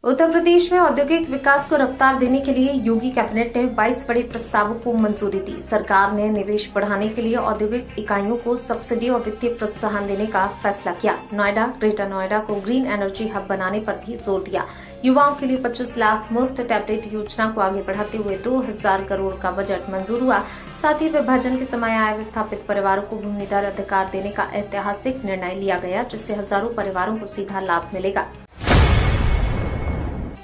उत्तर प्रदेश में औद्योगिक विकास को रफ्तार देने के लिए योगी कैबिनेट ने 22 बड़े प्रस्तावों को मंजूरी दी। सरकार ने निवेश बढ़ाने के लिए औद्योगिक इकाइयों को सब्सिडी और वित्तीय प्रोत्साहन देने का फैसला किया। नोएडा, ग्रेटर नोएडा को ग्रीन एनर्जी हब बनाने पर भी जोर दिया। युवाओं के लिए 25 लाख मुफ्त टैबलेट योजना को आगे बढ़ाते हुए 2000 करोड़ का बजट मंजूर हुआ। साथ ही विभाजन के समय आय विस्थापित परिवारों को भूमिधर अधिकार देने का ऐतिहासिक निर्णय लिया गया, जिससे हजारों परिवारों को सीधा लाभ मिलेगा।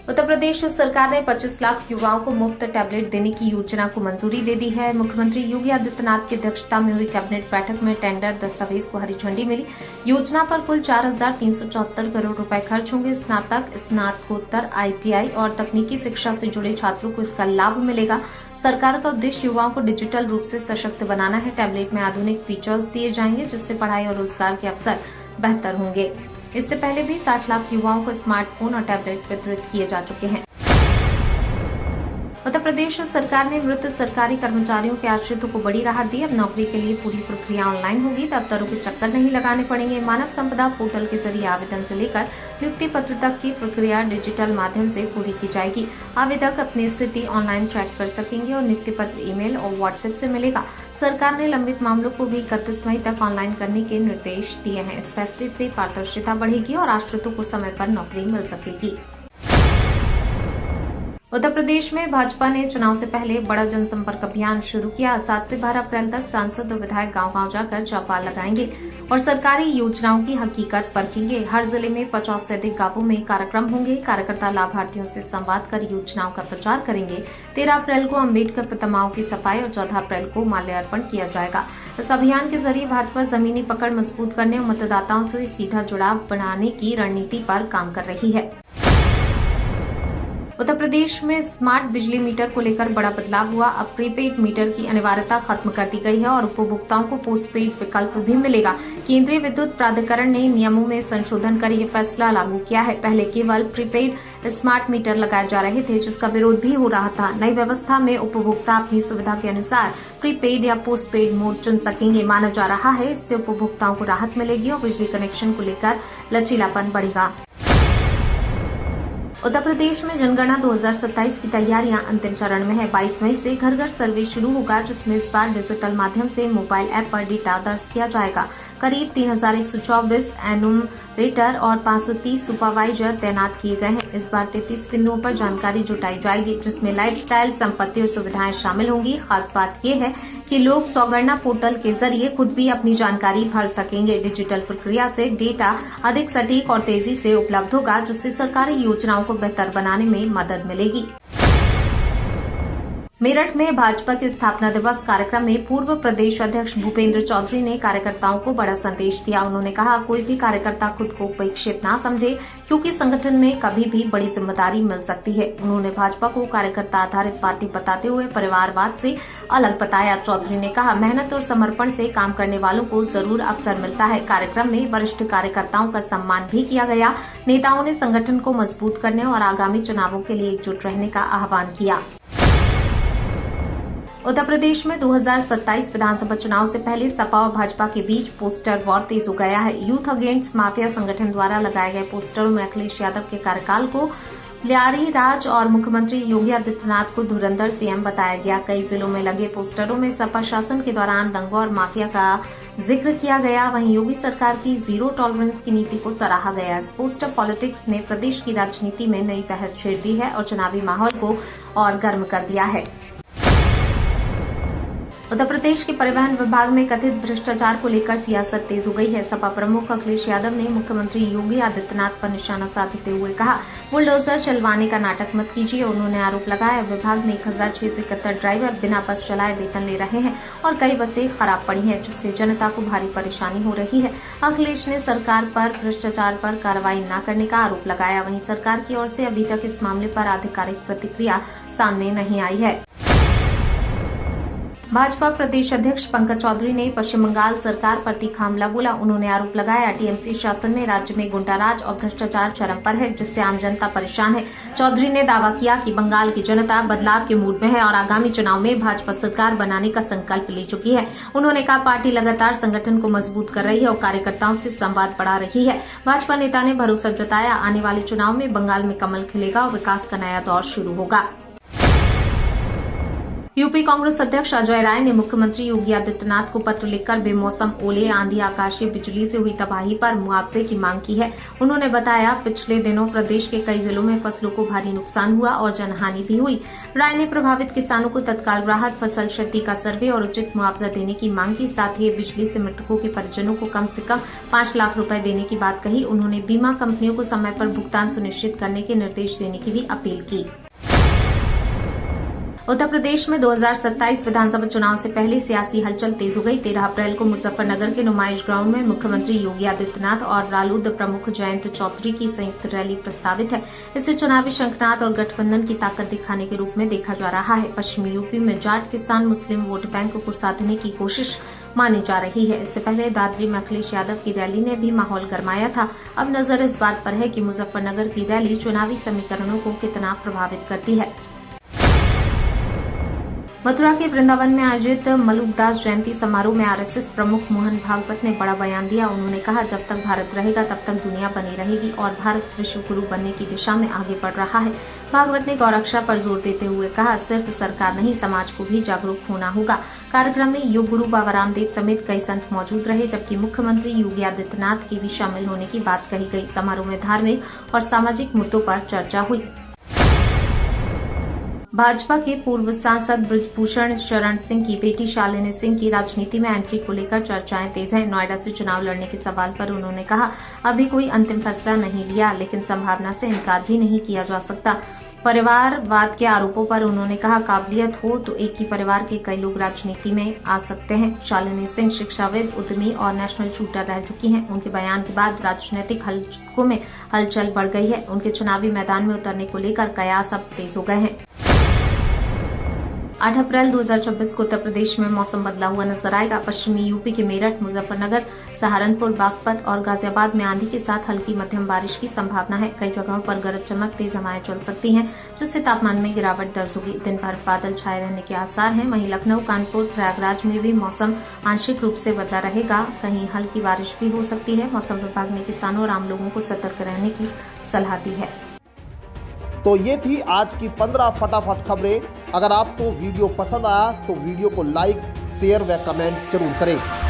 उत्तर प्रदेश सरकार ने 25 लाख युवाओं को मुफ्त टैबलेट देने की योजना को मंजूरी दे दी है। मुख्यमंत्री योगी आदित्यनाथ की अध्यक्षता में हुई कैबिनेट बैठक में टेंडर दस्तावेज को हरी झंडी मिली। योजना पर कुल 4374 करोड़ रुपए खर्च होंगे। स्नातक, स्नातकोत्तर, ITI और तकनीकी शिक्षा से जुड़े छात्रों को इसका लाभ मिलेगा। सरकार का उद्देश्य युवाओं को डिजिटल रूप से सशक्त बनाना है। टैबलेट में आधुनिक फीचर्स दिए जाएंगे, जिससे पढ़ाई और रोजगार के अवसर बेहतर होंगे। इससे पहले भी 60 लाख युवाओं को स्मार्टफोन और टैबलेट वितरित किए जा चुके हैं। उत्तर प्रदेश सरकार ने मृत सरकारी कर्मचारियों के आश्रितों को बड़ी राहत दी। अब नौकरी के लिए पूरी प्रक्रिया ऑनलाइन होगी। दफ्तरों के चक्कर नहीं लगाने पड़ेंगे। मानव संपदा पोर्टल के जरिए आवेदन से लेकर नियुक्ति पत्र तक की प्रक्रिया डिजिटल माध्यम से पूरी की जाएगी। आवेदक अपनी स्थिति ऑनलाइन ट्रैक कर सकेंगे और नियुक्ति पत्र ईमेल और व्हाट्सएप से मिलेगा। सरकार ने लंबित मामलों को भी 31 मई तक ऑनलाइन करने के निर्देश दिए हैं। इस फैसले से पारदर्शिता बढ़ेगी और आश्रितों को समय पर नौकरी मिल सकेगी। उत्तर प्रदेश में भाजपा ने चुनाव से पहले बड़ा जनसंपर्क अभियान शुरू किया। 7 से 12 अप्रैल तक सांसद और विधायक गांव-गांव जाकर चौपाल लगाएंगे और सरकारी योजनाओं की हकीकत परखेंगे। हर जिले में 50 से अधिक गांवों में कार्यक्रम होंगे। कार्यकर्ता लाभार्थियों से संवाद कर योजनाओं का प्रचार करेंगे। 13 अप्रैल को अम्बेडकर प्रतिमाओं की सफाई और 14 अप्रैल को माल्यार्पण किया जाएगा। इस अभियान के जरिए भाजपा जमीनी पकड़ मजबूत करने और मतदाताओं से सीधा जुड़ाव बनाने की रणनीति पर काम कर रही है। उत्तर प्रदेश में स्मार्ट बिजली मीटर को लेकर बड़ा बदलाव हुआ। अब प्रीपेड मीटर की अनिवार्यता खत्म कर दी गई है और उपभोक्ताओं को पोस्टपेड विकल्प भी मिलेगा। केंद्रीय विद्युत प्राधिकरण ने नियमों में संशोधन कर यह फैसला लागू किया है। पहले केवल प्रीपेड स्मार्ट मीटर लगाए जा रहे थे, जिसका विरोध भी हो रहा था। नई व्यवस्था में उपभोक्ता अपनी सुविधा के अनुसार प्रीपेड या पोस्टपेड मोड चुन सकेंगे। माना जा रहा है इससे उपभोक्ताओं को राहत मिलेगी और बिजली कनेक्शन को लेकर लचीलापन बढ़ेगा। उत्तर प्रदेश में जनगणना 2027 की तैयारियां अंतिम चरण में है। 22 मई से घर घर सर्वे शुरू होगा, जिसमें इस बार डिजिटल माध्यम से मोबाइल ऐप पर डेटा दर्ज किया जाएगा। करीब 3124 एनुमरेटर और 530 सुपरवाइजर तैनात किए गए हैं। इस बार 33 बिंदुओं पर जानकारी जुटाई जाएगी, जिसमें लाइफस्टाइल, संपत्ति और सुविधाएं शामिल होंगी। खास बात यह है कि लोग सौगणना पोर्टल के जरिए खुद भी अपनी जानकारी भर सकेंगे। डिजिटल प्रक्रिया से डेटा अधिक सटीक और तेजी से उपलब्ध होगा, जिससे सरकारी योजनाओं को बेहतर बनाने में मदद मिलेगी। मेरठ में भाजपा के स्थापना दिवस कार्यक्रम में पूर्व प्रदेश अध्यक्ष भूपेंद्र चौधरी ने कार्यकर्ताओं को बड़ा संदेश दिया। उन्होंने कहा, कोई भी कार्यकर्ता खुद को उपेक्षित ना समझे, क्योंकि संगठन में कभी भी बड़ी जिम्मेदारी मिल सकती है। उन्होंने भाजपा को कार्यकर्ता आधारित पार्टी बताते हुए परिवारवाद से अलग बताया। चौधरी ने कहा, मेहनत और समर्पण से काम करने वालों को जरूर अवसर मिलता है। कार्यक्रम में वरिष्ठ कार्यकर्ताओं का सम्मान भी किया गया। नेताओं ने संगठन को मजबूत करने और आगामी चुनावों के लिए एकजुट रहने का आह्वान किया। उत्तर प्रदेश में 2027 विधानसभा चुनाव से पहले सपा और भाजपा के बीच पोस्टर वॉर तेज हो गया है। यूथ अगेंस्ट माफिया संगठन द्वारा लगाए गए पोस्टरों में अखिलेश यादव के कार्यकाल को लियारी राज और मुख्यमंत्री योगी आदित्यनाथ को धुरंधर सीएम बताया गया। कई जिलों में लगे पोस्टरों में सपा शासन के दौरान दंगों और माफिया का जिक्र किया गया। वहीं योगी सरकार की जीरो टॉलरेंस की नीति को सराहा गया। इस पोस्टर पॉलिटिक्स ने प्रदेश की राजनीति में नई बहस छेड़ दी है और चुनावी माहौल को और गर्म कर दिया है। उत्तर प्रदेश के परिवहन विभाग में कथित भ्रष्टाचार को लेकर सियासत तेज हो गई है। सपा प्रमुख अखिलेश यादव ने मुख्यमंत्री योगी आदित्यनाथ पर निशाना साधते हुए कहा, बुलडोजर चलवाने का नाटक मत कीजिए। उन्होंने आरोप लगाया, विभाग में 1671 ड्राइवर बिना बस चलाए वेतन ले रहे हैं और कई बसें खराब पड़ी हैं, जिससे जनता को भारी परेशानी हो रही है। अखिलेश ने सरकार पर भ्रष्टाचार पर कार्रवाई न करने का आरोप लगाया। वहीं सरकार की ओर से अभी तक इस मामले पर आधिकारिक प्रतिक्रिया सामने नहीं आई है। भाजपा प्रदेश अध्यक्ष पंकज चौधरी ने पश्चिम बंगाल सरकार पर तीखा हमला बोला। उन्होंने आरोप लगाया टीएमसी शासन में राज्य में गुंडाराज और भ्रष्टाचार चरम पर है, जिससे आम जनता परेशान है। चौधरी ने दावा किया कि बंगाल की जनता बदलाव के मूड में है और आगामी चुनाव में भाजपा सरकार बनाने का संकल्प ले चुकी है। उन्होंने कहा पार्टी लगातार संगठन को मजबूत कर रही है और कार्यकर्ताओं से संवाद बढ़ा रही है। भाजपा नेता ने भरोसा जताया आने वाले चुनाव में बंगाल में कमल खिलेगा और विकास का नया दौर शुरू होगा। यूपी कांग्रेस अध्यक्ष अजय राय ने मुख्यमंत्री योगी आदित्यनाथ को पत्र लिखकर बेमौसम ओले, आंधी, आकाशीय बिजली से हुई तबाही पर मुआवजे की मांग की है। उन्होंने बताया पिछले दिनों प्रदेश के कई जिलों में फसलों को भारी नुकसान हुआ और जनहानि भी हुई। राय ने प्रभावित किसानों को तत्काल राहत, फसल क्षति का सर्वे और उचित मुआवजा देने की मांग की। साथ ही बिजली से मृतकों के परिजनों को कम से कम 5 लाख रुपए देने की बात कही। उन्होंने बीमा कंपनियों को समय पर भुगतान सुनिश्चित करने के निर्देश देने की भी अपील की। उत्तर प्रदेश में 2027 विधानसभा चुनाव से पहले सियासी हलचल तेज हो गई। 13 अप्रैल को मुजफ्फरनगर के नुमाइश ग्राउंड में मुख्यमंत्री योगी आदित्यनाथ और रालोद प्रमुख जयंत चौधरी की संयुक्त रैली प्रस्तावित है। इसे चुनावी शंखनाद और गठबंधन की ताकत दिखाने के रूप में देखा जा रहा है। पश्चिमी यूपी में जाट किसान मुस्लिम वोट बैंक को साधने की कोशिश मानी जा रही है। इससे पहले दादरी में अखिलेश यादव की रैली ने भी माहौल गरमाया था। अब नजर इस बात पर है कि मुजफ्फरनगर की रैली चुनावी समीकरणों को कितना प्रभावित करती है। मथुरा के वृंदावन में आयोजित मलुकदास जयंती समारोह में आरएसएस प्रमुख मोहन भागवत ने बड़ा बयान दिया। उन्होंने कहा जब तक भारत रहेगा तब तक दुनिया बनी रहेगी और भारत विश्व गुरु बनने की दिशा में आगे बढ़ रहा है। भागवत ने गौरक्षा पर जोर देते हुए कहा सिर्फ सरकार नहीं, समाज को भी जागरूक होना होगा। कार्यक्रम में योग गुरु बाबा रामदेव समेत कई संत मौजूद रहे, जबकि मुख्यमंत्री योगी आदित्यनाथ की भी शामिल होने की बात कही गई। समारोह में धार्मिक और सामाजिक मुद्दों पर चर्चा हुई। भाजपा के पूर्व सांसद ब्रजभूषण शरण सिंह की बेटी शालिनी सिंह की राजनीति में एंट्री को लेकर चर्चाएं तेज हैं। नोएडा से चुनाव लड़ने के सवाल पर उन्होंने कहा अभी कोई अंतिम फैसला नहीं लिया, लेकिन संभावना से इनकार भी नहीं किया जा सकता। परिवारवाद के आरोपों पर उन्होंने कहा काबिलियत हो तो एक ही परिवार के कई लोग राजनीति में आ सकते हैं। शालिनी सिंह शिक्षाविद, उद्यमी और नेशनल शूटर रह चुकी हैं। उनके बयान के बाद राजनीतिक हलकों में हलचल बढ़ गई है। उनके चुनावी मैदान में उतरने को लेकर कयास अब तेज हो गए हैं। 8 अप्रैल 2026 को उत्तर प्रदेश में मौसम बदला हुआ नजर आएगा। पश्चिमी यूपी के मेरठ, मुजफ्फरनगर, सहारनपुर, बागपत और गाजियाबाद में आंधी के साथ हल्की मध्यम बारिश की संभावना है। कई जगहों पर गरज चमक, तेज हवाएं चल सकती हैं, जिससे तापमान में गिरावट दर्ज होगी। दिन भर बादल छाए रहने के आसार हैं। वहीं लखनऊ, कानपुर, प्रयागराज में भी मौसम आंशिक रूप से बदला रहेगा। कहीं हल्की बारिश भी हो सकती है। मौसम विभाग ने किसानों और आम लोगों को सतर्क रहने की सलाह दी है। तो ये थी आज की 15 फटाफट खबरें। अगर आपको वीडियो पसंद आया तो वीडियो को लाइक, शेयर व कमेंट जरूर करें।